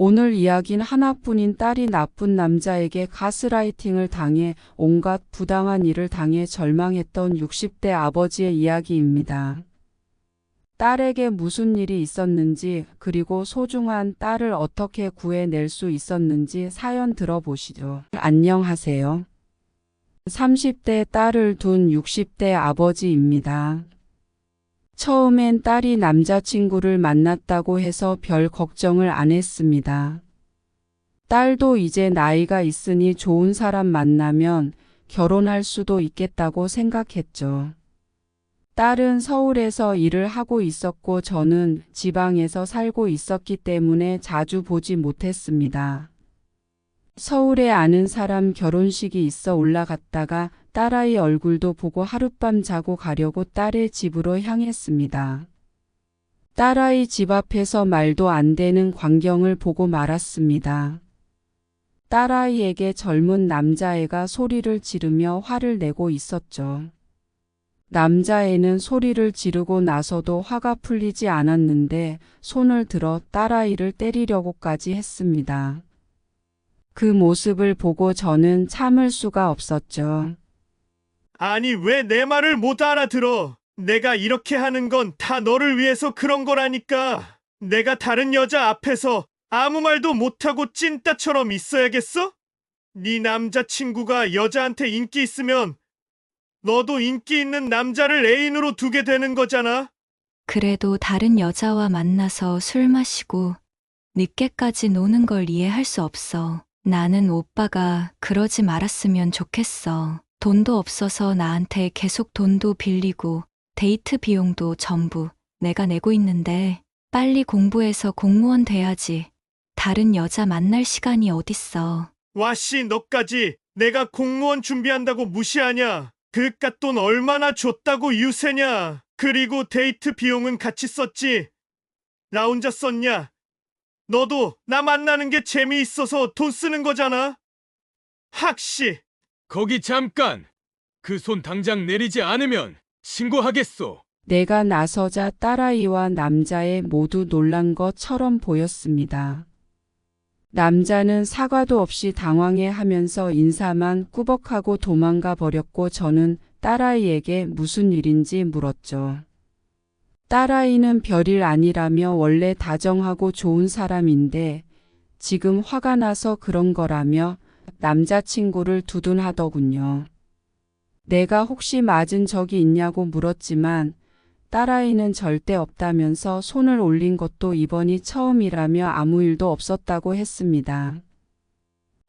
오늘 이야기는 하나뿐인 딸이 나쁜 남자에게 가스라이팅을 당해 온갖 부당한 일을 당해 절망했던 60대 아버지의 이야기입니다. 딸에게 무슨 일이 있었는지 그리고 소중한 딸을 어떻게 구해낼 수 있었는지 사연 들어보시죠. 안녕하세요. 30대 딸을 둔 60대 아버지입니다. 처음엔 딸이 남자친구를 만났다고 해서 별 걱정을 안 했습니다. 딸도 이제 나이가 있으니 좋은 사람 만나면 결혼할 수도 있겠다고 생각했죠. 딸은 서울에서 일을 하고 있었고 저는 지방에서 살고 있었기 때문에 자주 보지 못했습니다. 서울에 아는 사람 결혼식이 있어 올라갔다가 딸아이 얼굴도 보고 하룻밤 자고 가려고 딸의 집으로 향했습니다. 딸아이 집 앞에서 말도 안 되는 광경을 보고 말았습니다. 딸아이에게 젊은 남자애가 소리를 지르며 화를 내고 있었죠. 남자애는 소리를 지르고 나서도 화가 풀리지 않았는데 손을 들어 딸아이를 때리려고까지 했습니다. 그 모습을 보고 저는 참을 수가 없었죠. 아니, 왜 내 말을 못 알아들어? 내가 이렇게 하는 건 다 너를 위해서 그런 거라니까. 내가 다른 여자 앞에서 아무 말도 못하고 찐따처럼 있어야겠어? 네 남자친구가 여자한테 인기 있으면 너도 인기 있는 남자를 애인으로 두게 되는 거잖아. 그래도 다른 여자와 만나서 술 마시고 늦게까지 노는 걸 이해할 수 없어. 나는 오빠가 그러지 말았으면 좋겠어. 돈도 없어서 나한테 계속 돈도 빌리고 데이트 비용도 전부 내가 내고 있는데 빨리 공부해서 공무원 돼야지. 다른 여자 만날 시간이 어딨어. 와씨, 너까지 내가 공무원 준비한다고 무시하냐? 그깟 돈 얼마나 줬다고 유세냐? 그리고 데이트 비용은 같이 썼지. 나 혼자 썼냐? 너도 나 만나는 게 재미있어서 돈 쓰는 거잖아. 학씨. 거기 잠깐! 그 손 당장 내리지 않으면 신고하겠소. 내가 나서자 딸아이와 남자애 모두 놀란 것처럼 보였습니다. 남자는 사과도 없이 당황해하면서 인사만 꾸벅하고 도망가 버렸고 저는 딸아이에게 무슨 일인지 물었죠. 딸아이는 별일 아니라며 원래 다정하고 좋은 사람인데 지금 화가 나서 그런 거라며 남자친구를 두둔하더군요. 내가 혹시 맞은 적이 있냐고 물었지만 딸아이는 절대 없다면서 손을 올린 것도 이번이 처음이라며 아무 일도 없었다고 했습니다.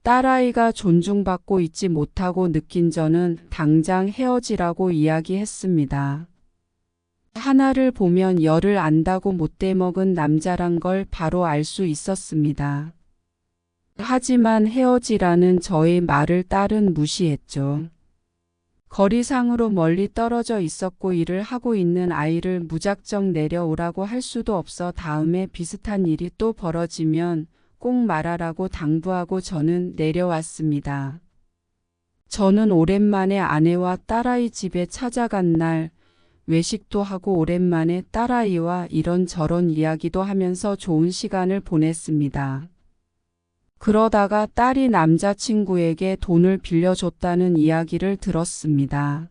딸아이가 존중받고 있지 못하고 느낀 저는 당장 헤어지라고 이야기했습니다. 하나를 보면 열을 안다고 못돼 먹은 남자란 걸 바로 알 수 있었습니다. 하지만 헤어지라는 저의 말을 딸은 무시했죠. 거리상으로 멀리 떨어져 있었고 일을 하고 있는 아이를 무작정 내려오라고 할 수도 없어 다음에 비슷한 일이 또 벌어지면 꼭 말하라고 당부하고 저는 내려왔습니다. 저는 오랜만에 아내와 딸아이 집에 찾아간 날 외식도 하고 오랜만에 딸아이와 이런저런 이야기도 하면서 좋은 시간을 보냈습니다. 그러다가 딸이 남자친구에게 돈을 빌려줬다는 이야기를 들었습니다.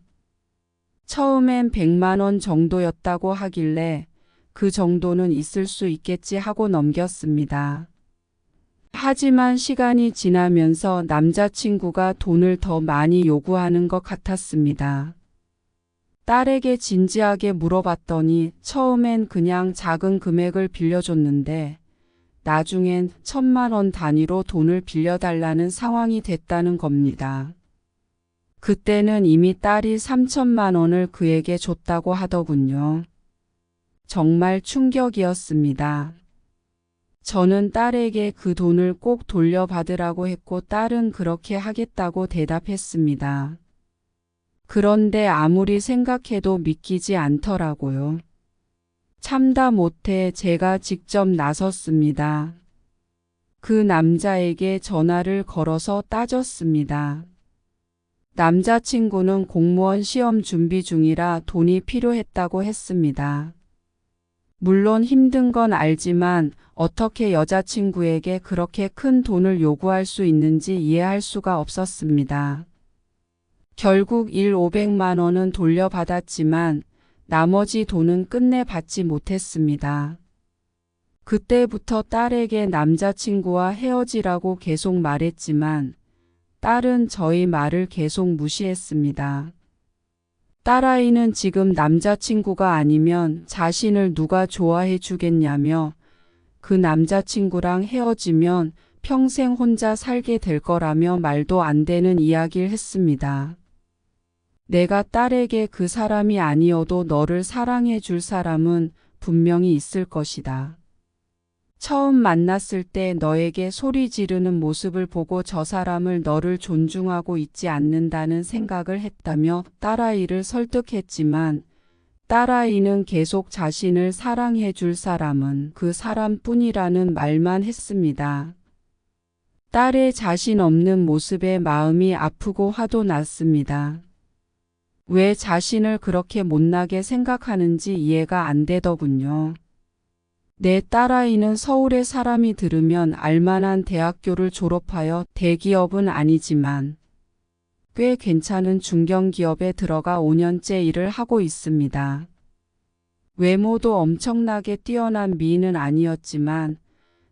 처음엔 100만 원 정도였다고 하길래 그 정도는 있을 수 있겠지 하고 넘겼습니다. 하지만 시간이 지나면서 남자친구가 돈을 더 많이 요구하는 것 같았습니다. 딸에게 진지하게 물어봤더니 처음엔 그냥 작은 금액을 빌려줬는데 나중엔 1,000만 원 단위로 돈을 빌려달라는 상황이 됐다는 겁니다. 그때는 이미 딸이 3,000만 원을 그에게 줬다고 하더군요. 정말 충격이었습니다. 저는 딸에게 그 돈을 꼭 돌려받으라고 했고 딸은 그렇게 하겠다고 대답했습니다. 그런데 아무리 생각해도 믿기지 않더라고요. 참다 못해 제가 직접 나섰습니다. 그 남자에게 전화를 걸어서 따졌습니다. 남자친구는 공무원 시험 준비 중이라 돈이 필요했다고 했습니다. 물론 힘든 건 알지만 어떻게 여자친구에게 그렇게 큰 돈을 요구할 수 있는지 이해할 수가 없었습니다. 결국 500만 원은 돌려받았지만 나머지 돈은 끝내 받지 못했습니다. 그때부터 딸에게 남자친구와 헤어지라고 계속 말했지만 딸은 저희 말을 계속 무시했습니다. 딸아이는 지금 남자친구가 아니면 자신을 누가 좋아해 주겠냐며 그 남자친구랑 헤어지면 평생 혼자 살게 될 거라며 말도 안 되는 이야기를 했습니다. 내가 딸에게 그 사람이 아니어도 너를 사랑해 줄 사람은 분명히 있을 것이다. 처음 만났을 때 너에게 소리 지르는 모습을 보고 저 사람을 너를 존중하고 있지 않는다는 생각을 했다며 딸아이를 설득했지만 딸아이는 계속 자신을 사랑해 줄 사람은 그 사람뿐이라는 말만 했습니다. 딸의 자신 없는 모습에 마음이 아프고 화도 났습니다. 왜 자신을 그렇게 못나게 생각하는지 이해가 안 되더군요. 내 딸아이는 서울의 사람이 들으면 알만한 대학교를 졸업하여 대기업은 아니지만 꽤 괜찮은 중견기업에 들어가 5년째 일을 하고 있습니다. 외모도 엄청나게 뛰어난 미인은 아니었지만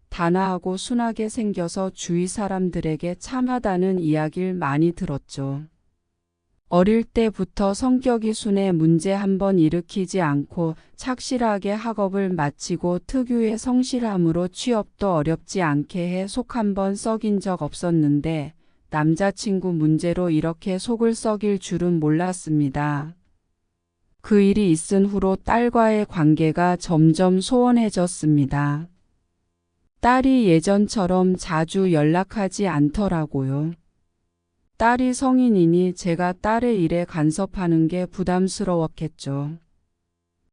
단아하고 순하게 생겨서 주위 사람들에게 참하다는 이야기를 많이 들었죠. 어릴 때부터 성격이 순해 문제 한번 일으키지 않고 착실하게 학업을 마치고 특유의 성실함으로 취업도 어렵지 않게 해 속 한번 썩인 적 없었는데 남자친구 문제로 이렇게 속을 썩일 줄은 몰랐습니다. 그 일이 있은 후로 딸과의 관계가 점점 소원해졌습니다. 딸이 예전처럼 자주 연락하지 않더라고요. 딸이 성인이니 제가 딸의 일에 간섭하는 게 부담스러웠겠죠.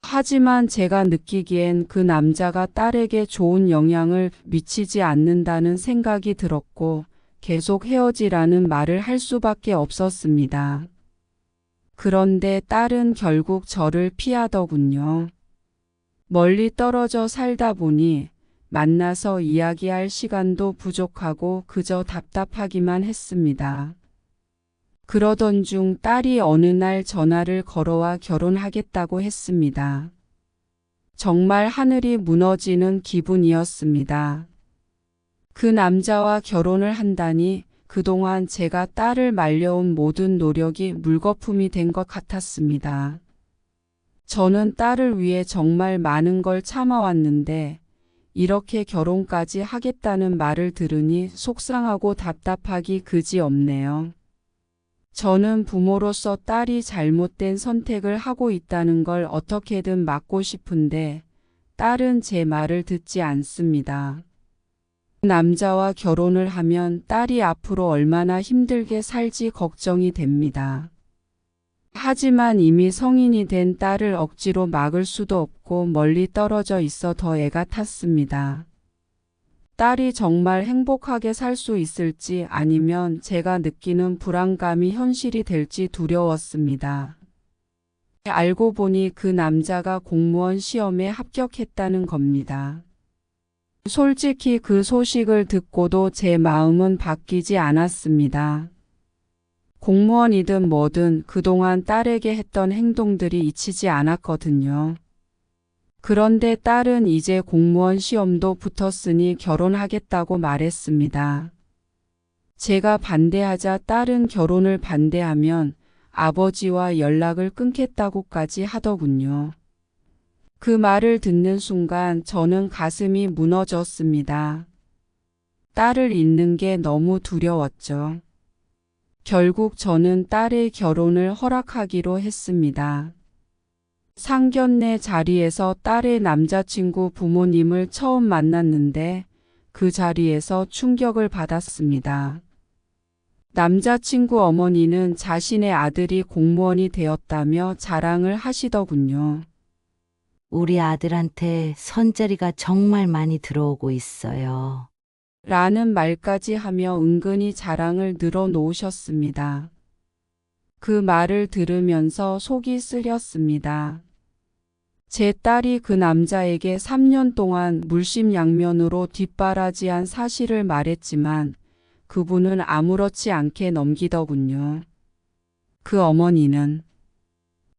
하지만 제가 느끼기엔 그 남자가 딸에게 좋은 영향을 미치지 않는다는 생각이 들었고 계속 헤어지라는 말을 할 수밖에 없었습니다. 그런데 딸은 결국 저를 피하더군요. 멀리 떨어져 살다 보니 만나서 이야기할 시간도 부족하고 그저 답답하기만 했습니다. 그러던 중 딸이 어느 날 전화를 걸어와 결혼하겠다고 했습니다. 정말 하늘이 무너지는 기분이었습니다. 그 남자와 결혼을 한다니 그동안 제가 딸을 말려온 모든 노력이 물거품이 된 것 같았습니다. 저는 딸을 위해 정말 많은 걸 참아왔는데 이렇게 결혼까지 하겠다는 말을 들으니 속상하고 답답하기 그지없네요. 저는 부모로서 딸이 잘못된 선택을 하고 있다는 걸 어떻게든 막고 싶은데 딸은 제 말을 듣지 않습니다. 남자와 결혼을 하면 딸이 앞으로 얼마나 힘들게 살지 걱정이 됩니다. 하지만 이미 성인이 된 딸을 억지로 막을 수도 없고 멀리 떨어져 있어 더 애가 탔습니다. 딸이 정말 행복하게 살 수 있을지 아니면 제가 느끼는 불안감이 현실이 될지 두려웠습니다. 알고 보니 그 남자가 공무원 시험에 합격했다는 겁니다. 솔직히 그 소식을 듣고도 제 마음은 바뀌지 않았습니다. 공무원이든 뭐든 그동안 딸에게 했던 행동들이 잊히지 않았거든요. 그런데 딸은 이제 공무원 시험도 붙었으니 결혼하겠다고 말했습니다. 제가 반대하자 딸은 결혼을 반대하면 아버지와 연락을 끊겠다고까지 하더군요. 그 말을 듣는 순간 저는 가슴이 무너졌습니다. 딸을 잃는 게 너무 두려웠죠. 결국 저는 딸의 결혼을 허락하기로 했습니다. 상견례 자리에서 딸의 남자친구 부모님을 처음 만났는데 그 자리에서 충격을 받았습니다. 남자친구 어머니는 자신의 아들이 공무원이 되었다며 자랑을 하시더군요. 우리 아들한테 선자리가 정말 많이 들어오고 있어요. 라는 말까지 하며 은근히 자랑을 늘어놓으셨습니다. 그 말을 들으면서 속이 쓰렸습니다. 제 딸이 그 남자에게 3년 동안 물심양면으로 뒷바라지한 사실을 말했지만 그분은 아무렇지 않게 넘기더군요. 그 어머니는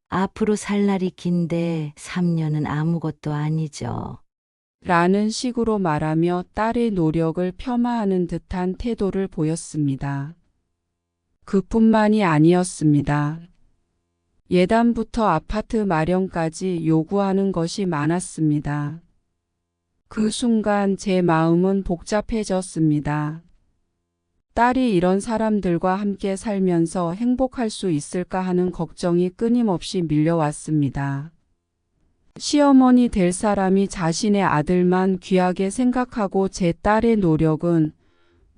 앞으로 살 날이 긴데 3년은 아무것도 아니죠. 라는 식으로 말하며 딸의 노력을 폄하하는 듯한 태도를 보였습니다. 그뿐만이 아니었습니다. 예단부터 아파트 마련까지 요구하는 것이 많았습니다. 그 순간 제 마음은 복잡해졌습니다. 딸이 이런 사람들과 함께 살면서 행복할 수 있을까 하는 걱정이 끊임없이 밀려왔습니다. 시어머니 될 사람이 자신의 아들만 귀하게 생각하고 제 딸의 노력은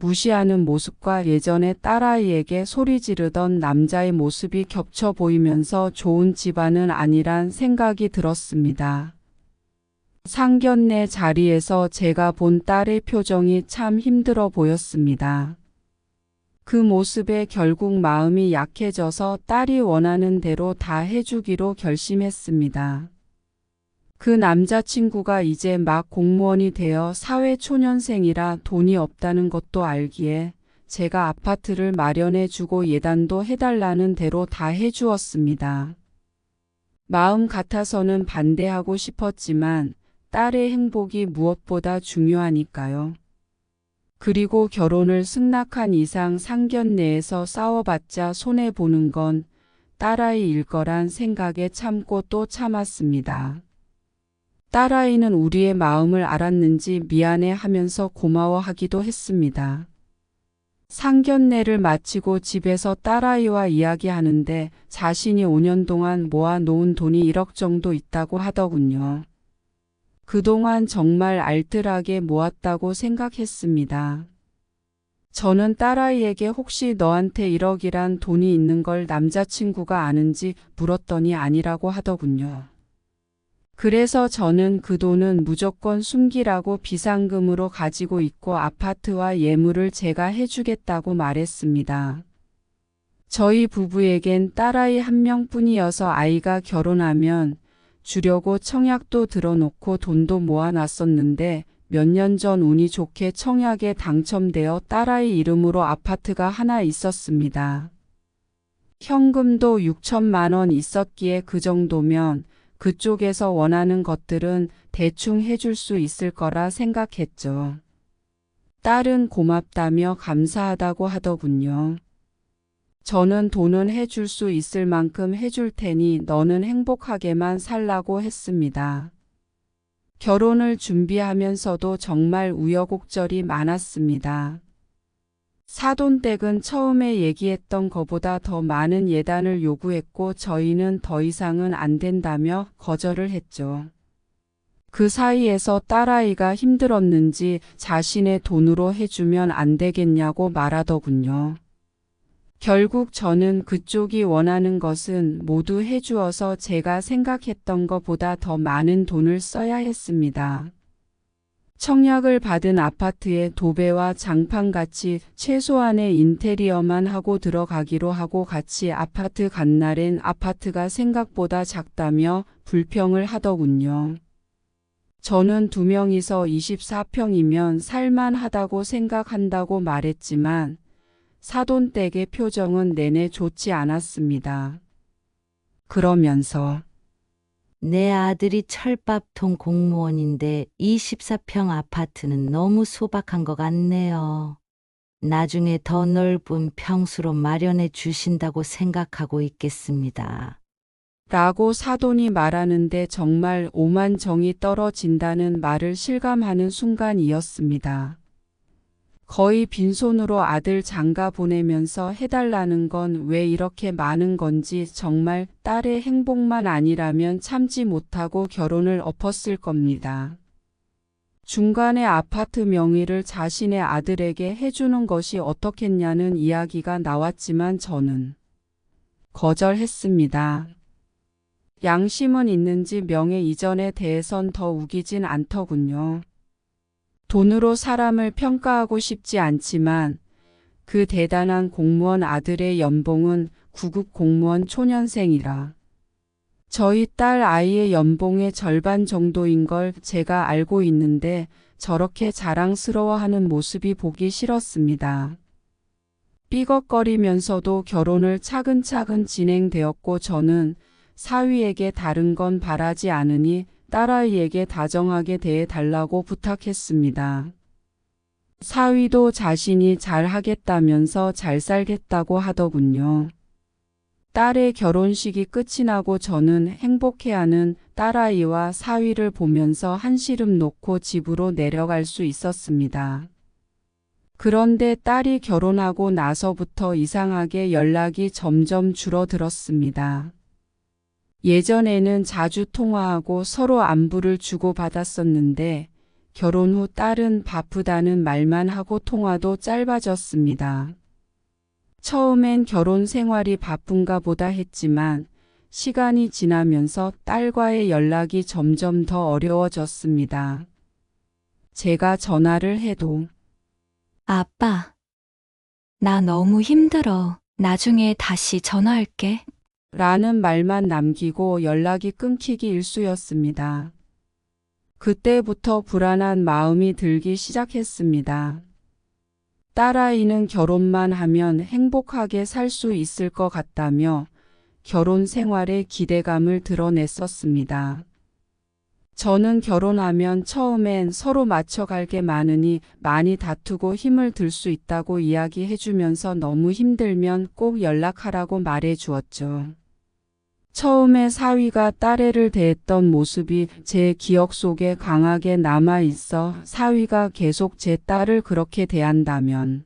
무시하는 모습과 예전에 딸아이에게 소리 지르던 남자의 모습이 겹쳐 보이면서 좋은 집안은 아니란 생각이 들었습니다. 상견례 자리에서 제가 본 딸의 표정이 참 힘들어 보였습니다. 그 모습에 결국 마음이 약해져서 딸이 원하는 대로 다 해주기로 결심했습니다. 그 남자친구가 이제 막 공무원이 되어 사회초년생이라 돈이 없다는 것도 알기에 제가 아파트를 마련해주고 예단도 해달라는 대로 다 해주었습니다. 마음 같아서는 반대하고 싶었지만 딸의 행복이 무엇보다 중요하니까요. 그리고 결혼을 승낙한 이상 상견례에서 싸워봤자 손해보는 건 딸아이일 거란 생각에 참고 또 참았습니다. 딸아이는 우리의 마음을 알았는지 미안해 하면서 고마워하기도 했습니다. 상견례를 마치고 집에서 딸아이와 이야기하는데 자신이 5년 동안 모아놓은 돈이 1억 정도 있다고 하더군요. 그동안 정말 알뜰하게 모았다고 생각했습니다. 저는 딸아이에게 혹시 너한테 1억이란 돈이 있는 걸 남자친구가 아는지 물었더니 아니라고 하더군요. 그래서 저는 그 돈은 무조건 숨기라고 비상금으로 가지고 있고 아파트와 예물을 제가 해주겠다고 말했습니다. 저희 부부에겐 딸아이 한 명뿐이어서 아이가 결혼하면 주려고 청약도 들어놓고 돈도 모아놨었는데 몇 년 전 운이 좋게 청약에 당첨되어 딸아이 이름으로 아파트가 하나 있었습니다. 현금도 6천만 원 있었기에 그 정도면 그쪽에서 원하는 것들은 대충 해줄 수 있을 거라 생각했죠. 딸은 고맙다며 감사하다고 하더군요. 저는 돈은 해줄 수 있을 만큼 해줄 테니 너는 행복하게만 살라고 했습니다. 결혼을 준비하면서도 정말 우여곡절이 많았습니다. 사돈댁은 처음에 얘기했던 것보다 더 많은 예단을 요구했고 저희는 더 이상은 안 된다며 거절을 했죠. 그 사이에서 딸아이가 힘들었는지 자신의 돈으로 해주면 안 되겠냐고 말하더군요. 결국 저는 그쪽이 원하는 것은 모두 해주어서 제가 생각했던 것보다 더 많은 돈을 써야 했습니다. 청약을 받은 아파트에 도배와 장판같이 최소한의 인테리어만 하고 들어가기로 하고 같이 아파트 간 날엔 아파트가 생각보다 작다며 불평을 하더군요. 저는 2명이서 24평이면 살만하다고 생각한다고 말했지만 사돈댁의 표정은 내내 좋지 않았습니다. 그러면서 내 아들이 철밥통 공무원인데 24평 아파트는 너무 소박한 것 같네요. 나중에 더 넓은 평수로 마련해 주신다고 생각하고 있겠습니다. 라고 사돈이 말하는데 정말 오만정이 떨어진다는 말을 실감하는 순간이었습니다. 거의 빈손으로 아들 장가 보내면서 해달라는 건 왜 이렇게 많은 건지 정말 딸의 행복만 아니라면 참지 못하고 결혼을 엎었을 겁니다. 중간에 아파트 명의를 자신의 아들에게 해주는 것이 어떻겠냐는 이야기가 나왔지만 저는 거절했습니다. 양심은 있는지 명예 이전에 대해선 더 우기진 않더군요. 돈으로 사람을 평가하고 싶지 않지만 그 대단한 공무원 아들의 연봉은 9급 공무원 초년생이라 저희 딸 아이의 연봉의 절반 정도인 걸 제가 알고 있는데 저렇게 자랑스러워하는 모습이 보기 싫었습니다. 삐걱거리면서도 결혼을 차근차근 진행되었고 저는 사위에게 다른 건 바라지 않으니 딸아이에게 다정하게 대해 달라고 부탁했습니다. 사위도 자신이 잘 하겠다면서 잘 살겠다고 하더군요. 딸의 결혼식이 끝이 나고 저는 행복해하는 딸아이와 사위를 보면서 한시름 놓고 집으로 내려갈 수 있었습니다. 그런데 딸이 결혼하고 나서부터 이상하게 연락이 점점 줄어들었습니다. 예전에는 자주 통화하고 서로 안부를 주고받았었는데 결혼 후 딸은 바쁘다는 말만 하고 통화도 짧아졌습니다. 처음엔 결혼 생활이 바쁜가 보다 했지만 시간이 지나면서 딸과의 연락이 점점 더 어려워졌습니다. 제가 전화를 해도 아빠, 나 너무 힘들어. 나중에 다시 전화할게. 라는 말만 남기고 연락이 끊기기 일쑤였습니다. 그때부터 불안한 마음이 들기 시작했습니다. 딸아이는 결혼만 하면 행복하게 살 수 있을 것 같다며 결혼 생활에 기대감을 드러냈었습니다. 저는 결혼하면 처음엔 서로 맞춰갈 게 많으니 많이 다투고 힘을 들 수 있다고 이야기해주면서 너무 힘들면 꼭 연락하라고 말해주었죠. 처음에 사위가 딸애를 대했던 모습이 제 기억 속에 강하게 남아있어 사위가 계속 제 딸을 그렇게 대한다면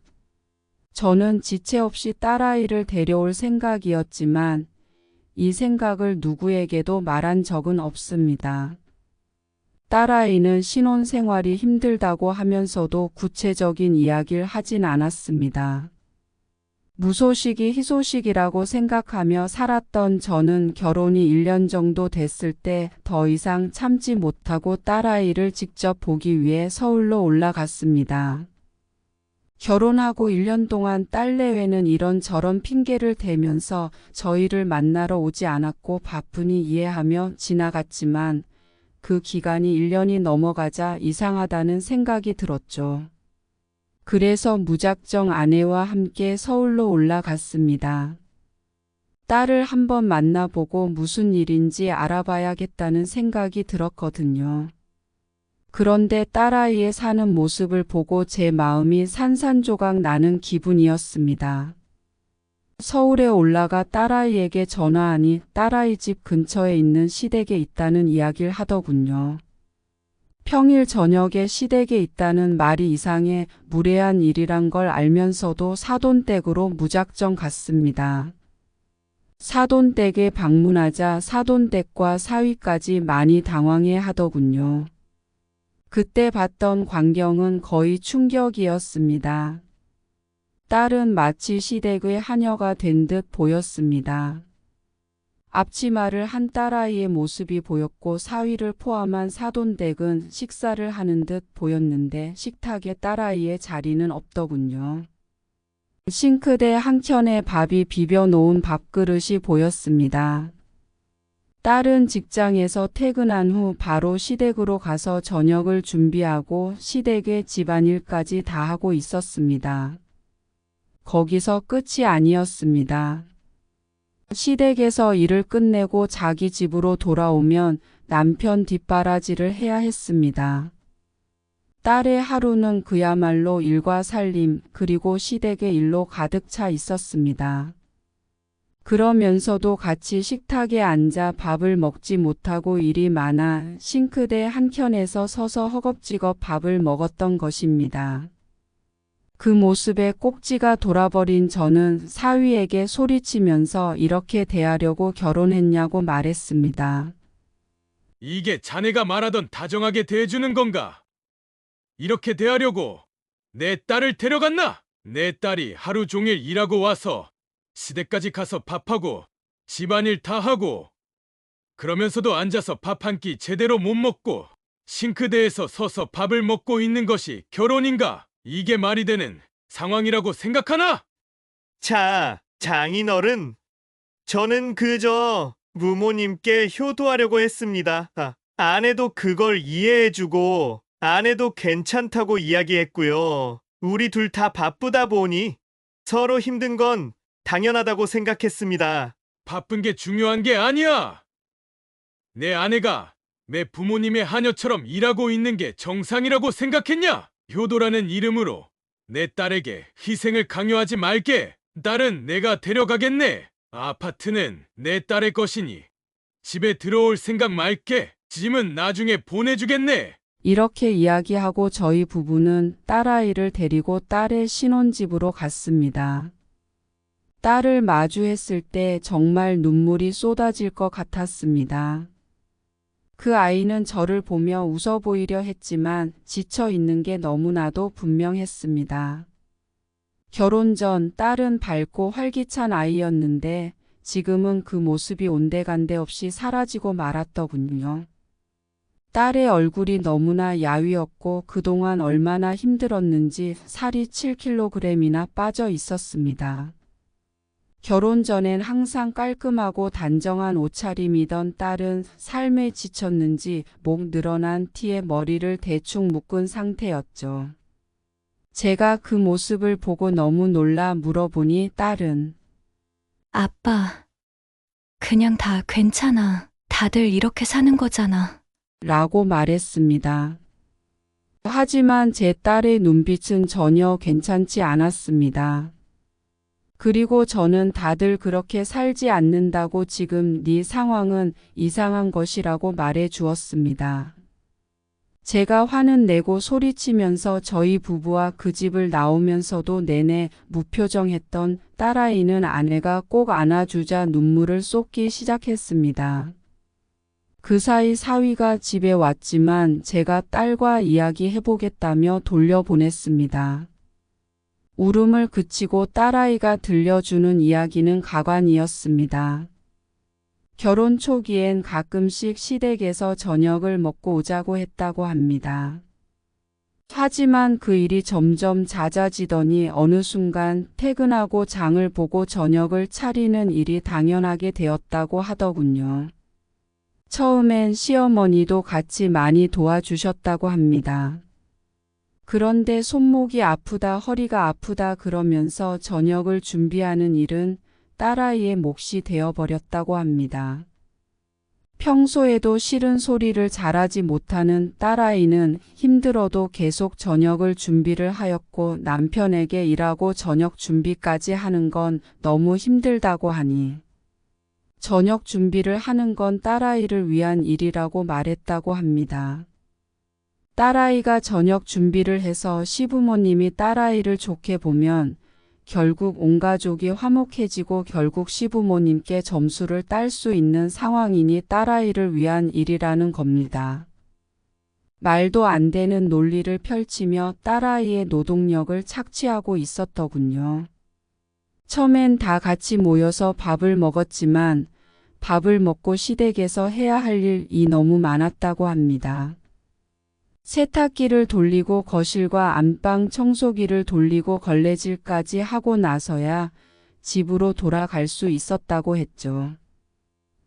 저는 지체 없이 딸아이를 데려올 생각이었지만 이 생각을 누구에게도 말한 적은 없습니다. 딸아이는 신혼생활이 힘들다고 하면서도 구체적인 이야기를 하진 않았습니다. 무소식이 희소식이라고 생각하며 살았던 저는 결혼이 1년 정도 됐을 때 더 이상 참지 못하고 딸아이를 직접 보기 위해 서울로 올라갔습니다. 결혼하고 1년 동안 딸 내외는 이런저런 핑계를 대면서 저희를 만나러 오지 않았고 바쁘니 이해하며 지나갔지만 그 기간이 1년이 넘어가자 이상하다는 생각이 들었죠. 그래서 무작정 아내와 함께 서울로 올라갔습니다. 딸을 한번 만나보고 무슨 일인지 알아봐야겠다는 생각이 들었거든요. 그런데 딸아이의 사는 모습을 보고 제 마음이 산산조각 나는 기분이었습니다. 서울에 올라가 딸아이에게 전화하니 딸아이 집 근처에 있는 시댁에 있다는 이야기를 하더군요. 평일 저녁에 시댁에 있다는 말이 이상해 무례한 일이란 걸 알면서도 사돈댁으로 무작정 갔습니다. 사돈댁에 방문하자 사돈댁과 사위까지 많이 당황해 하더군요. 그때 봤던 광경은 거의 충격이었습니다. 딸은 마치 시댁의 하녀가 된 듯 보였습니다. 앞치마를 한 딸아이의 모습이 보였고 사위를 포함한 사돈댁은 식사를 하는 듯 보였는데 식탁에 딸아이의 자리는 없더군요. 싱크대 한켠에 밥이 비벼놓은 밥그릇이 보였습니다. 딸은 직장에서 퇴근한 후 바로 시댁으로 가서 저녁을 준비하고 시댁의 집안일까지 다 하고 있었습니다. 거기서 끝이 아니었습니다. 시댁에서 일을 끝내고 자기 집으로 돌아오면 남편 뒷바라지를 해야 했습니다. 딸의 하루는 그야말로 일과 살림 그리고 시댁의 일로 가득 차 있었습니다. 그러면서도 같이 식탁에 앉아 밥을 먹지 못하고 일이 많아 싱크대 한켠에서 서서 허겁지겁 밥을 먹었던 것입니다. 그 모습에 꼭지가 돌아버린 저는 사위에게 소리치면서 이렇게 대하려고 결혼했냐고 말했습니다. 이게 자네가 말하던 다정하게 대해주는 건가? 이렇게 대하려고 내 딸을 데려갔나? 내 딸이 하루 종일 일하고 와서 시댁까지 가서 밥하고 집안일 다 하고 그러면서도 앉아서 밥 한 끼 제대로 못 먹고 싱크대에서 서서 밥을 먹고 있는 것이 결혼인가? 이게 말이 되는 상황이라고 생각하나? 자, 장인어른. 저는 그저 부모님께 효도하려고 했습니다. 아내도 그걸 이해해주고 아내도 괜찮다고 이야기했고요. 우리 둘 다 바쁘다 보니 서로 힘든 건 당연하다고 생각했습니다. 바쁜 게 중요한 게 아니야. 내 아내가 내 부모님의 하녀처럼 일하고 있는 게 정상이라고 생각했냐? 효도라는 이름으로 내 딸에게 희생을 강요하지 말게. 딸은 내가 데려가겠네. 아파트는 내 딸의 것이니 집에 들어올 생각 말게. 짐은 나중에 보내주겠네. 이렇게 이야기하고 저희 부부는 딸아이를 데리고 딸의 신혼집으로 갔습니다. 딸을 마주했을 때 정말 눈물이 쏟아질 것 같았습니다. 그 아이는 저를 보며 웃어 보이려 했지만 지쳐 있는 게 너무나도 분명했습니다. 결혼 전 딸은 밝고 활기찬 아이였는데 지금은 그 모습이 온데간데 없이 사라지고 말았더군요. 딸의 얼굴이 너무나 야위었고 그동안 얼마나 힘들었는지 살이 7kg이나 빠져 있었습니다. 결혼 전엔 항상 깔끔하고 단정한 옷차림이던 딸은 삶에 지쳤는지 목 늘어난 티에 머리를 대충 묶은 상태였죠. 제가 그 모습을 보고 너무 놀라 물어보니 딸은 아빠, 그냥 다 괜찮아. 다들 이렇게 사는 거잖아. 라고 말했습니다. 하지만 제 딸의 눈빛은 전혀 괜찮지 않았습니다. 그리고 저는 다들 그렇게 살지 않는다고 지금 네 상황은 이상한 것이라고 말해 주었습니다. 제가 화는 내고 소리치면서 저희 부부와 그 집을 나오면서도 내내 무표정했던 딸아이는 아내가 꼭 안아주자 눈물을 쏟기 시작했습니다. 그 사이 사위가 집에 왔지만 제가 딸과 이야기해보겠다며 돌려보냈습니다. 울음을 그치고 딸아이가 들려주는 이야기는 가관이었습니다. 결혼 초기엔 가끔씩 시댁에서 저녁을 먹고 오자고 했다고 합니다. 하지만 그 일이 점점 잦아지더니 어느 순간 퇴근하고 장을 보고 저녁을 차리는 일이 당연하게 되었다고 하더군요. 처음엔 시어머니도 같이 많이 도와주셨다고 합니다. 그런데 손목이 아프다, 허리가 아프다 그러면서 저녁을 준비하는 일은 딸아이의 몫이 되어버렸다고 합니다. 평소에도 싫은 소리를 잘하지 못하는 딸아이는 힘들어도 계속 저녁을 준비를 하였고 남편에게 일하고 저녁 준비까지 하는 건 너무 힘들다고 하니 저녁 준비를 하는 건 딸아이를 위한 일이라고 말했다고 합니다. 딸아이가 저녁 준비를 해서 시부모님이 딸아이를 좋게 보면 결국 온 가족이 화목해지고 결국 시부모님께 점수를 딸 수 있는 상황이니 딸아이를 위한 일이라는 겁니다. 말도 안 되는 논리를 펼치며 딸아이의 노동력을 착취하고 있었더군요. 처음엔 다 같이 모여서 밥을 먹었지만 밥을 먹고 시댁에서 해야 할 일이 너무 많았다고 합니다. 세탁기를 돌리고 거실과 안방 청소기를 돌리고 걸레질까지 하고 나서야 집으로 돌아갈 수 있었다고 했죠.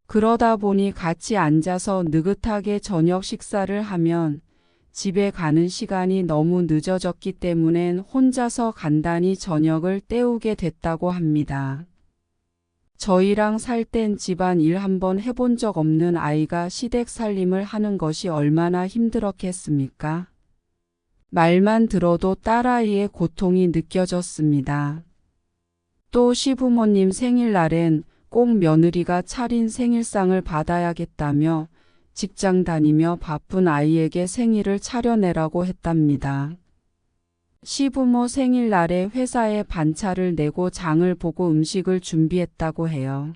그러다 보니 같이 앉아서 느긋하게 저녁 식사를 하면 집에 가는 시간이 너무 늦어졌기 때문에 혼자서 간단히 저녁을 때우게 됐다고 합니다. 저희랑 살 땐 집안 일 한번 해본 적 없는 아이가 시댁 살림을 하는 것이 얼마나 힘들었겠습니까? 말만 들어도 딸아이의 고통이 느껴졌습니다. 또 시부모님 생일날엔 꼭 며느리가 차린 생일상을 받아야겠다며 직장 다니며 바쁜 아이에게 생일을 차려내라고 했답니다. 시부모 생일날에 회사에 반차를 내고 장을 보고 음식을 준비했다고 해요.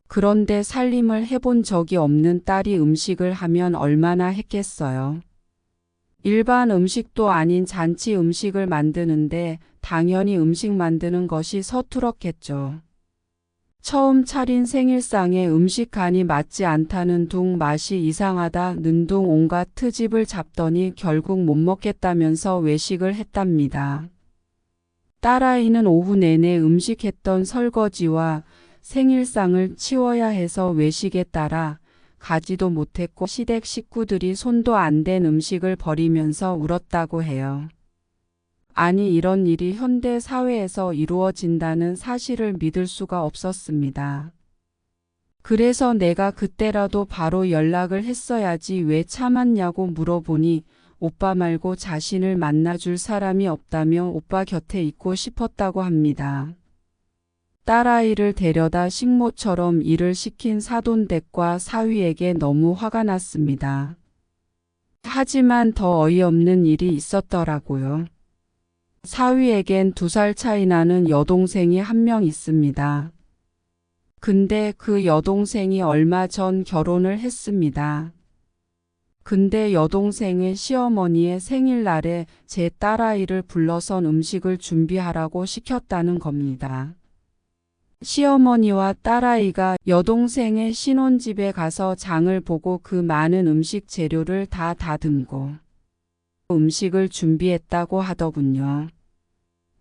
그런데 살림을 해본 적이 없는 딸이 음식을 하면 얼마나 했겠어요. 일반 음식도 아닌 잔치 음식을 만드는데 당연히 음식 만드는 것이 서툴었겠죠. 처음 차린 생일상에 음식 간이 맞지 않다는 둥 맛이 이상하다는 둥 온갖 트집을 잡더니 결국 못 먹겠다면서 외식을 했답니다. 딸아이는 오후 내내 음식했던 설거지와 생일상을 치워야 해서 외식에 따라 가지도 못했고 시댁 식구들이 손도 안 댄 음식을 버리면서 울었다고 해요. 아니, 이런 일이 현대 사회에서 이루어진다는 사실을 믿을 수가 없었습니다. 그래서 내가 그때라도 바로 연락을 했어야지 왜 참았냐고 물어보니 오빠 말고 자신을 만나줄 사람이 없다며 오빠 곁에 있고 싶었다고 합니다. 딸아이를 데려다 식모처럼 일을 시킨 사돈댁과 사위에게 너무 화가 났습니다. 하지만 더 어이없는 일이 있었더라고요. 사위에겐 2살 차이 나는 여동생이 한 명 있습니다. 근데 그 여동생이 얼마 전 결혼을 했습니다. 근데 여동생의 시어머니의 생일날에 제 딸아이를 불러선 음식을 준비하라고 시켰다는 겁니다. 시어머니와 딸아이가 여동생의 신혼집에 가서 장을 보고 그 많은 음식 재료를 다 다듬고 음식을 준비했다고 하더군요.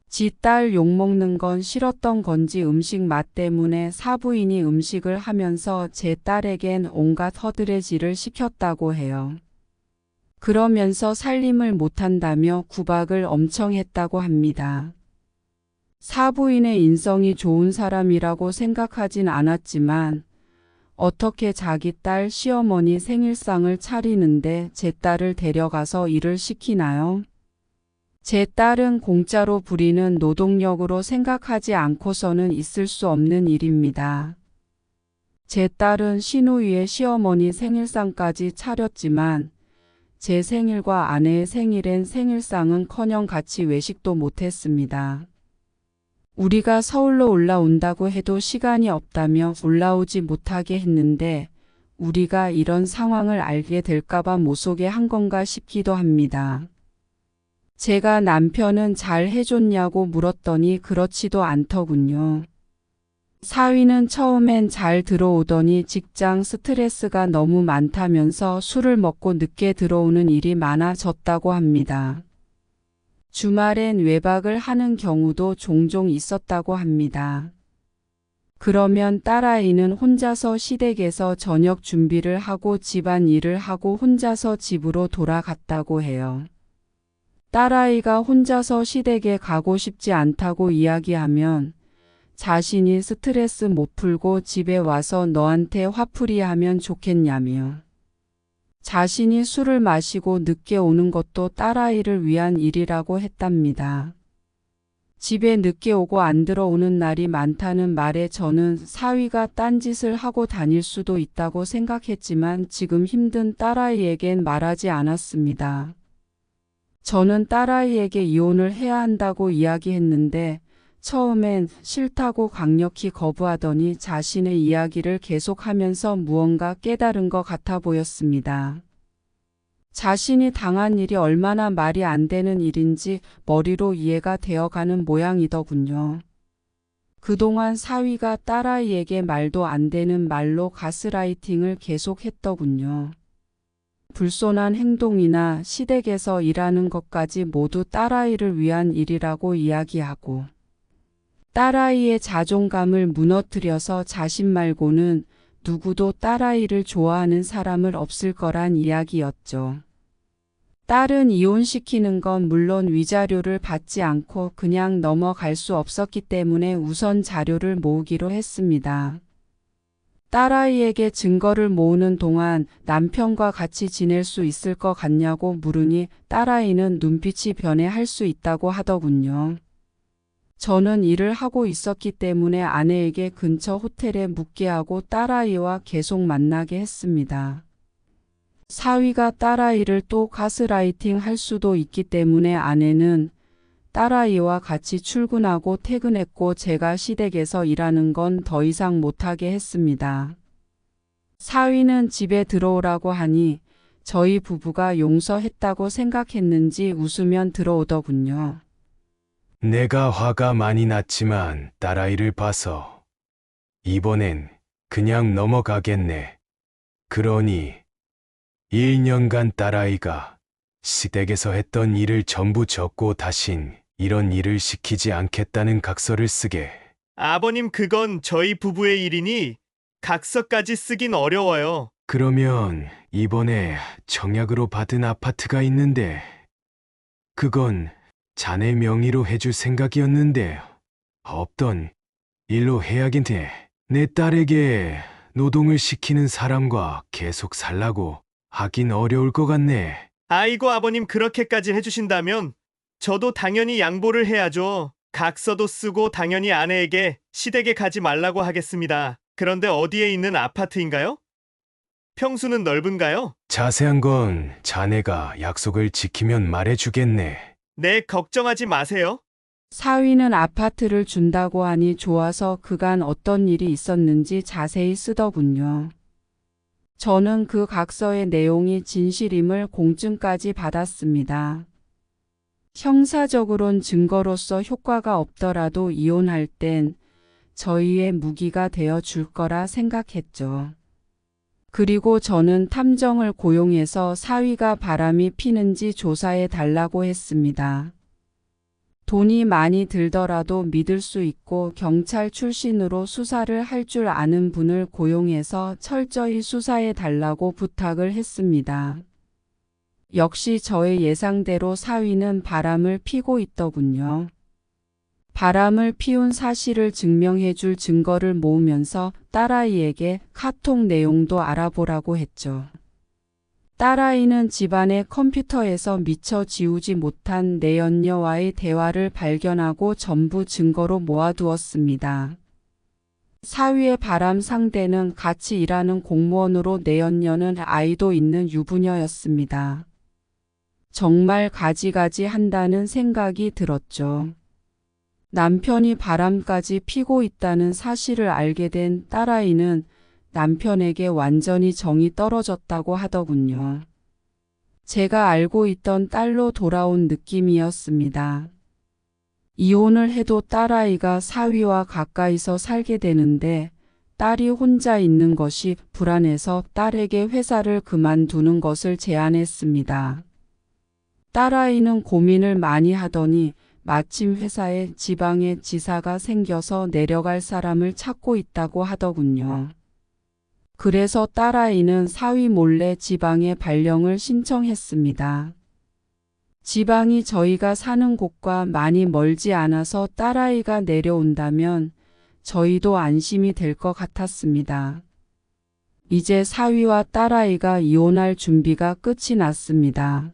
지 딸 욕먹는 건 싫었던 건지 음식 맛 때문에 사부인이 음식을 하면서 제 딸에겐 온갖 허드레질을 시켰다고 해요. 그러면서 살림을 못한다며 구박을 엄청 했다고 합니다. 사부인의 인성이 좋은 사람이라고 생각하진 않았지만 어떻게 자기 딸 시어머니 생일상을 차리는데 제 딸을 데려가서 일을 시키나요? 제 딸은 공짜로 부리는 노동력으로 생각하지 않고서는 있을 수 없는 일입니다. 제 딸은 시누이의 시어머니 생일상까지 차렸지만 제 생일과 아내의 생일엔 생일상은커녕 같이 외식도 못했습니다. 우리가 서울로 올라온다고 해도 시간이 없다며 올라오지 못하게 했는데 우리가 이런 상황을 알게 될까봐 모속에 한 건가 싶기도 합니다. 제가 남편은 잘 해줬냐고 물었더니 그렇지도 않더군요. 사위는 처음엔 잘 들어오더니 직장 스트레스가 너무 많다면서 술을 먹고 늦게 들어오는 일이 많아졌다고 합니다. 주말엔 외박을 하는 경우도 종종 있었다고 합니다. 그러면 딸아이는 혼자서 시댁에서 저녁 준비를 하고 집안 일을 하고 혼자서 집으로 돌아갔다고 해요. 딸아이가 혼자서 시댁에 가고 싶지 않다고 이야기하면 자신이 스트레스 못 풀고 집에 와서 너한테 화풀이 하면 좋겠냐며. 자신이 술을 마시고 늦게 오는 것도 딸아이를 위한 일이라고 했답니다. 집에 늦게 오고 안 들어오는 날이 많다는 말에 저는 사위가 딴짓을 하고 다닐 수도 있다고 생각했지만 지금 힘든 딸아이에겐 말하지 않았습니다. 저는 딸아이에게 이혼을 해야 한다고 이야기했는데 처음엔 싫다고 강력히 거부하더니 자신의 이야기를 계속하면서 무언가 깨달은 것 같아 보였습니다. 자신이 당한 일이 얼마나 말이 안 되는 일인지 머리로 이해가 되어가는 모양이더군요. 그동안 사위가 딸아이에게 말도 안 되는 말로 가스라이팅을 계속했더군요. 불손한 행동이나 시댁에서 일하는 것까지 모두 딸아이를 위한 일이라고 이야기하고 딸아이의 자존감을 무너뜨려서 자신 말고는 누구도 딸아이를 좋아하는 사람을 없을 거란 이야기였죠. 딸은 이혼시키는 건 물론 위자료를 받지 않고 그냥 넘어갈 수 없었기 때문에 우선 자료를 모으기로 했습니다. 딸아이에게 증거를 모으는 동안 남편과 같이 지낼 수 있을 것 같냐고 물으니 딸아이는 눈빛이 변해 할 수 있다고 하더군요. 저는 일을 하고 있었기 때문에 아내에게 근처 호텔에 묵게 하고 딸아이와 계속 만나게 했습니다. 사위가 딸아이를 또 가스라이팅 할 수도 있기 때문에 아내는 딸아이와 같이 출근하고 퇴근했고 제가 시댁에서 일하는 건 더 이상 못하게 했습니다. 사위는 집에 들어오라고 하니 저희 부부가 용서했다고 생각했는지 웃으면 들어오더군요. 내가 화가 많이 났지만 딸아이를 봐서 이번엔 그냥 넘어가겠네. 그러니 1년간 딸아이가 시댁에서 했던 일을 전부 적고 다신 이런 일을 시키지 않겠다는 각서를 쓰게 아버님, 그건 저희 부부의 일이니 각서까지 쓰긴 어려워요. 그러면 이번에 청약으로 받은 아파트가 있는데 그건 자네 명의로 해줄 생각이었는데 없던 일로 해야긴 해. 내 딸에게 노동을 시키는 사람과 계속 살라고 하긴 어려울 것 같네. 아이고, 아버님 그렇게까지 해주신다면 저도 당연히 양보를 해야죠. 각서도 쓰고 당연히 아내에게 시댁에 가지 말라고 하겠습니다. 그런데 어디에 있는 아파트인가요? 평수는 넓은가요? 자세한 건 자네가 약속을 지키면 말해주겠네. 네, 걱정하지 마세요. 사위는 아파트를 준다고 하니 좋아서 그간 어떤 일이 있었는지 자세히 쓰더군요. 저는 그 각서의 내용이 진실임을 공증까지 받았습니다. 형사적으론 증거로서 효과가 없더라도 이혼할 땐 저희의 무기가 되어 줄 거라 생각했죠. 그리고 저는 탐정을 고용해서 사위가 바람이 피는지 조사해 달라고 했습니다. 돈이 많이 들더라도 믿을 수 있고 경찰 출신으로 수사를 할 줄 아는 분을 고용해서 철저히 수사해 달라고 부탁을 했습니다. 역시 저의 예상대로 사위는 바람을 피고 있더군요. 바람을 피운 사실을 증명해 줄 증거를 모으면서 딸아이에게 카톡 내용도 알아보라고 했죠. 딸아이는 집안의 컴퓨터에서 미처 지우지 못한 내연녀와의 대화를 발견하고 전부 증거로 모아두었습니다. 사위의 바람 상대는 같이 일하는 공무원으로 내연녀는 아이도 있는 유부녀였습니다. 정말 가지가지 한다는 생각이 들었죠. 남편이 바람까지 피고 있다는 사실을 알게 된 딸아이는 남편에게 완전히 정이 떨어졌다고 하더군요. 제가 알고 있던 딸로 돌아온 느낌이었습니다. 이혼을 해도 딸아이가 사위와 가까이서 살게 되는데 딸이 혼자 있는 것이 불안해서 딸에게 회사를 그만두는 것을 제안했습니다. 딸아이는 고민을 많이 하더니 마침 회사에 지방에 지사가 생겨서 내려갈 사람을 찾고 있다고 하더군요. 그래서 딸아이는 사위 몰래 지방에 발령을 신청했습니다. 지방이 저희가 사는 곳과 많이 멀지 않아서 딸아이가 내려온다면 저희도 안심이 될 것 같았습니다. 이제 사위와 딸아이가 이혼할 준비가 끝이 났습니다.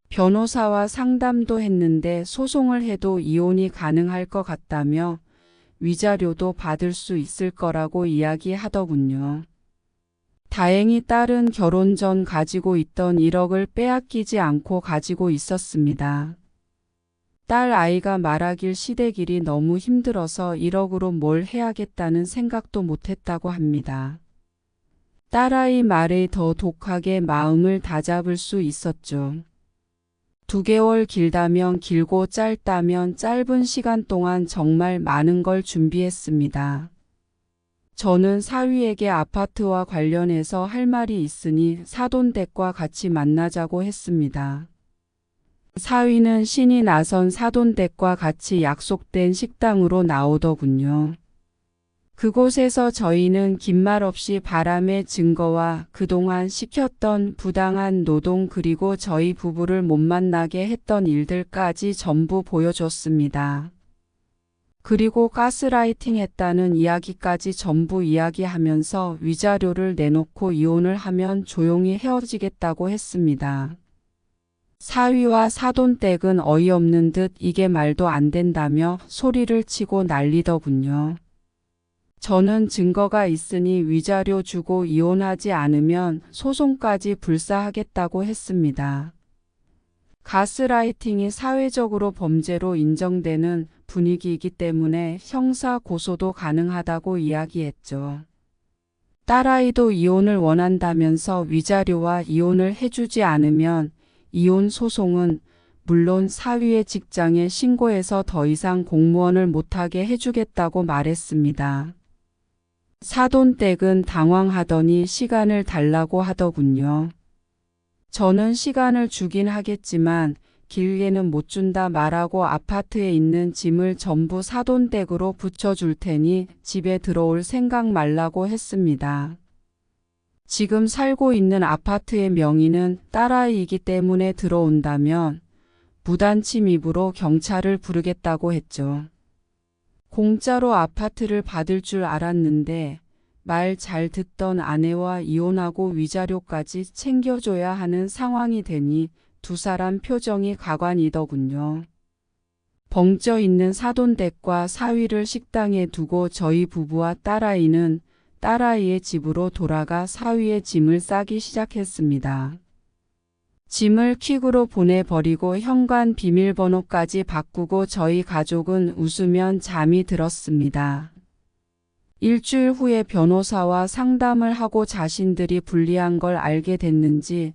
변호사와 상담도 했는데 소송을 해도 이혼이 가능할 것 같다며 위자료도 받을 수 있을 거라고 이야기하더군요. 다행히 딸은 결혼 전 가지고 있던 1억을 빼앗기지 않고 가지고 있었습니다. 딸 아이가 말하길 시댁일이 너무 힘들어서 1억으로 뭘 해야겠다는 생각도 못했다고 합니다. 딸아이 말에 더 독하게 마음을 다잡을 수 있었죠. 2개월 길다면 길고 짧다면 짧은 시간 동안 정말 많은 걸 준비했습니다. 저는 사위에게 아파트와 관련해서 할 말이 있으니 사돈댁과 같이 만나자고 했습니다. 사위는 신이 나선 사돈댁과 같이 약속된 식당으로 나오더군요. 그곳에서 저희는 긴 말 없이 바람의 증거와 그동안 시켰던 부당한 노동 그리고 저희 부부를 못 만나게 했던 일들까지 전부 보여줬습니다. 그리고 가스라이팅 했다는 이야기까지 전부 이야기하면서 위자료를 내놓고 이혼을 하면 조용히 헤어지겠다고 했습니다. 사위와 사돈댁은 어이없는 듯 이게 말도 안 된다며 소리를 치고 난리더군요. 저는 증거가 있으니 위자료 주고 이혼하지 않으면 소송까지 불사하겠다고 했습니다. 가스라이팅이 사회적으로 범죄로 인정되는 분위기이기 때문에 형사 고소도 가능하다고 이야기했죠. 딸아이도 이혼을 원한다면서 위자료와 이혼을 해주지 않으면 이혼 소송은 물론 사위의 직장에 신고해서 더 이상 공무원을 못하게 해주겠다고 말했습니다. 사돈댁은 당황하더니 시간을 달라고 하더군요. 저는 시간을 주긴 하겠지만 길게는 못 준다 말하고 아파트에 있는 짐을 전부 사돈댁으로 붙여줄 테니 집에 들어올 생각 말라고 했습니다. 지금 살고 있는 아파트의 명의는 딸아이이기 때문에 들어온다면 무단 침입으로 경찰을 부르겠다고 했죠. 공짜로 아파트를 받을 줄 알았는데 말 잘 듣던 아내와 이혼하고 위자료까지 챙겨줘야 하는 상황이 되니 두 사람 표정이 가관이더군요. 벙쪄 있는 사돈댁과 사위를 식당에 두고 저희 부부와 딸아이는 딸아이의 집으로 돌아가 사위의 짐을 싸기 시작했습니다. 짐을 퀵으로 보내버리고 현관 비밀번호까지 바꾸고 저희 가족은 웃으면 잠이 들었습니다. 일주일 후에 변호사와 상담을 하고 자신들이 불리한 걸 알게 됐는지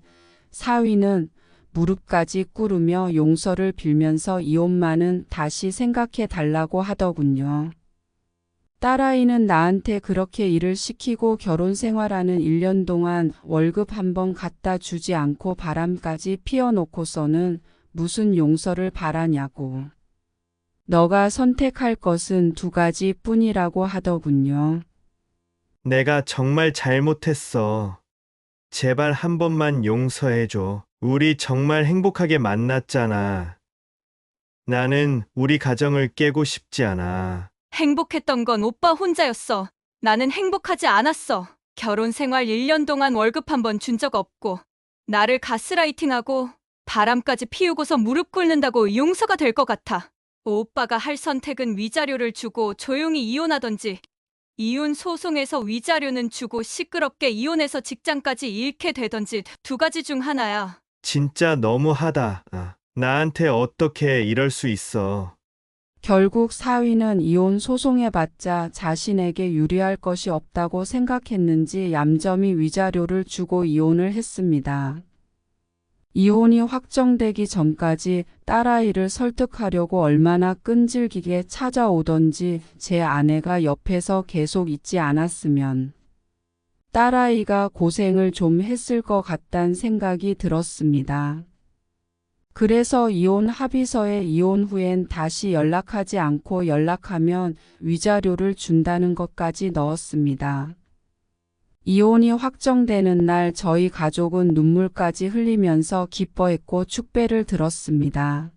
사위는 무릎까지 꿇으며 용서를 빌면서 이혼만은 다시 생각해 달라고 하더군요. 딸아이는 나한테 그렇게 일을 시키고 결혼 생활하는 1년 동안 월급 한 번 갖다 주지 않고 바람까지 피워놓고서는 무슨 용서를 바라냐고. 너가 선택할 것은 두 가지 뿐이라고 하더군요. 내가 정말 잘못했어. 제발 한 번만 용서해줘. 우리 정말 행복하게 만났잖아. 나는 우리 가정을 깨고 싶지 않아. 행복했던 건 오빠 혼자였어. 나는 행복하지 않았어. 결혼 생활 1년 동안 월급 한 번 준 적 없고 나를 가스라이팅하고 바람까지 피우고서 무릎 꿇는다고 용서가 될 것 같아. 오빠가 할 선택은 위자료를 주고 조용히 이혼하던지 이혼 소송에서 위자료는 주고 시끄럽게 이혼해서 직장까지 잃게 되던지 두 가지 중 하나야. 진짜 너무하다. 나한테 어떻게 이럴 수 있어. 결국 사위는 이혼 소송해봤자 자신에게 유리할 것이 없다고 생각했는지 얌전히 위자료를 주고 이혼을 했습니다. 이혼이 확정되기 전까지 딸아이를 설득하려고 얼마나 끈질기게 찾아오던지 제 아내가 옆에서 계속 있지 않았으면 딸아이가 고생을 좀 했을 것 같단 생각이 들었습니다. 그래서 이혼 합의서에 이혼 후엔 다시 연락하지 않고 연락하면 위자료를 준다는 것까지 넣었습니다. 이혼이 확정되는 날 저희 가족은 눈물까지 흘리면서 기뻐했고 축배를 들었습니다.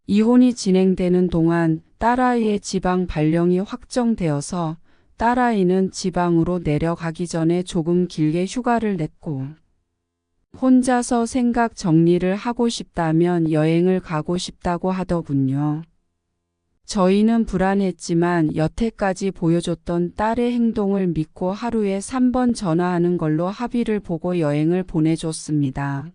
이혼이 진행되는 동안 딸아이의 지방 발령이 확정되어서 딸아이는 지방으로 내려가기 전에 조금 길게 휴가를 냈고 혼자서 생각 정리를 하고 싶다면 여행을 가고 싶다고 하더군요. 저희는 불안했지만 여태까지 보여줬던 딸의 행동을 믿고 하루에 3번 전화하는 걸로 합의를 보고 여행을 보내줬습니다.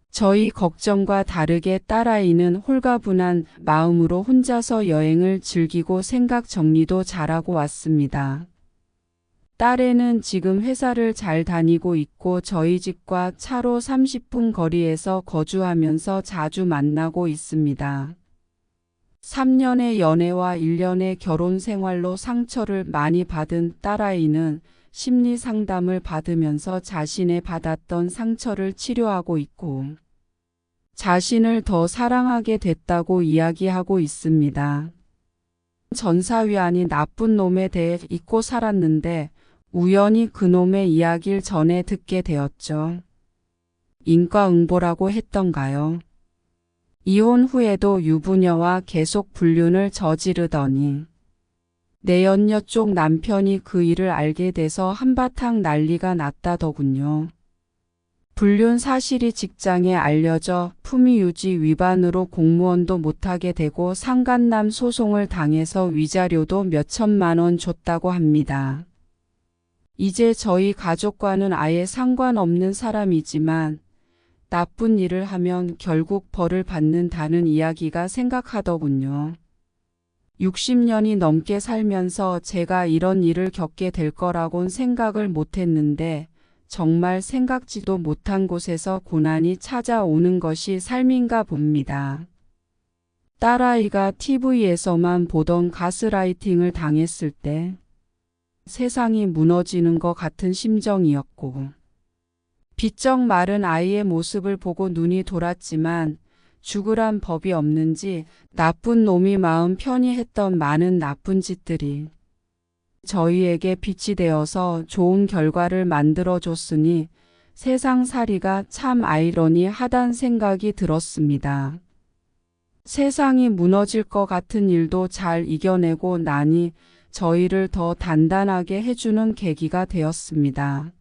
저희 걱정과 다르게 딸아이는 홀가분한 마음으로 혼자서 여행을 즐기고 생각 정리도 잘하고 왔습니다. 딸애는 지금 회사를 잘 다니고 있고 저희 집과 차로 30분 거리에서 거주하면서 자주 만나고 있습니다. 3년의 연애와 1년의 결혼 생활로 상처를 많이 받은 딸아이는 심리 상담을 받으면서 자신의 받았던 상처를 치료하고 있고 자신을 더 사랑하게 됐다고 이야기하고 있습니다. 전 사위안이 나쁜 놈에 대해 잊고 살았는데 우연히 그놈의 이야기를 전해 듣게 되었죠. 인과응보라고 했던가요? 이혼 후에도 유부녀와 계속 불륜을 저지르더니 내연녀 쪽 남편이 그 일을 알게 돼서 한바탕 난리가 났다더군요. 불륜 사실이 직장에 알려져 품위유지 위반으로 공무원도 못하게 되고 상간남 소송을 당해서 위자료도 몇천만 원 줬다고 합니다. 이제 저희 가족과는 아예 상관없는 사람이지만 나쁜 일을 하면 결국 벌을 받는다는 이야기가 생각하더군요. 60년이 넘게 살면서 제가 이런 일을 겪게 될 거라곤 생각을 못했는데 정말 생각지도 못한 곳에서 고난이 찾아오는 것이 삶인가 봅니다. 딸아이가 TV에서만 보던 가스라이팅을 당했을 때 세상이 무너지는 것 같은 심정이었고 비쩍 마른 아이의 모습을 보고 눈이 돌았지만 죽으란 법이 없는지 나쁜 놈이 마음 편히 했던 많은 나쁜 짓들이 저희에게 빛이 되어서 좋은 결과를 만들어줬으니 세상살이가 참 아이러니하단 생각이 들었습니다. 세상이 무너질 것 같은 일도 잘 이겨내고 나니 저희를 더 단단하게 해주는 계기가 되었습니다.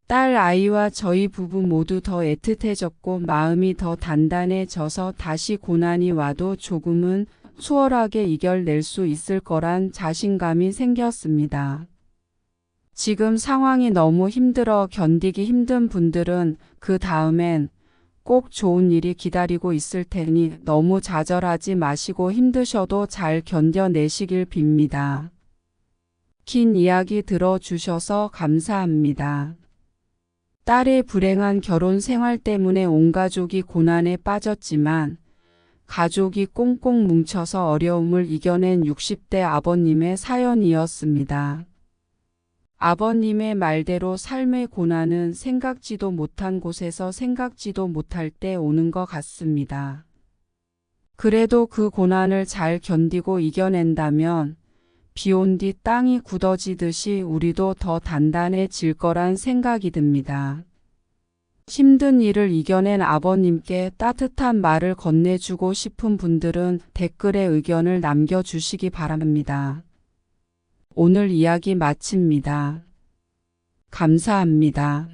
딸 아이와 저희 부부 모두 더 애틋해졌고 마음이 더 단단해져서 다시 고난이 와도 조금은 수월하게 이겨낼 수 있을 거란 자신감이 생겼습니다. 지금 상황이 너무 힘들어 견디기 힘든 분들은 그 다음엔 꼭 좋은 일이 기다리고 있을 테니 너무 좌절하지 마시고 힘드셔도 잘 견뎌내시길 빕니다. 긴 이야기 들어주셔서 감사합니다. 딸의 불행한 결혼 생활 때문에 온 가족이 고난에 빠졌지만 가족이 꽁꽁 뭉쳐서 어려움을 이겨낸 60대 아버님의 사연이었습니다. 아버님의 말대로 삶의 고난은 생각지도 못한 곳에서 생각지도 못할 때 오는 것 같습니다. 그래도 그 고난을 잘 견디고 이겨낸다면 비온 뒤 땅이 굳어지듯이 우리도 더 단단해질 거란 생각이 듭니다. 힘든 일을 이겨낸 아버님께 따뜻한 말을 건네주고 싶은 분들은 댓글에 의견을 남겨주시기 바랍니다. 오늘 이야기 마칩니다. 감사합니다.